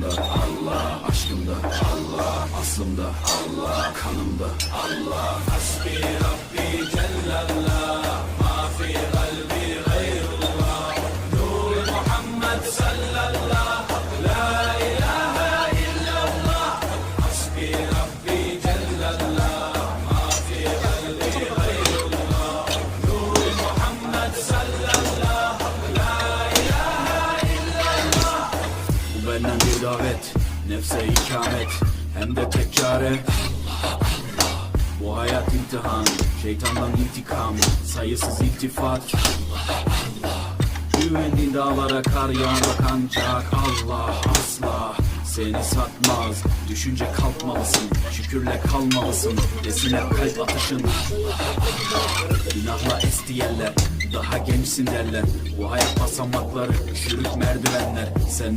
Aklımda Allah, aşkımda Allah, aslımda Allah, kanımda Allah. Hasbi Rabbi Cellallah, ma fi kalbi gayrullah. Nur Muhammed sallallah, la ilahe illallah. Hasbi Rabbi Cellallah, ma fi kalbi gayrullah. Nur Muhammed sallallah, la ilahe illallah. Bu benden bir davet, nefse ikamet, hem de tek çare. Bu hayat imtihan, şeytandan intikam, sayısız iltifat. Güvendiğin dağlara kar yağmak ancak Allah asla seni satmaz. Düşünce kalkmalısın, şükürle kalmalısın, desin hep kalp atışın. Günahla esti yerler, daha gençsin derler. Bu hayat basamakları, çürük merdivenler. Senden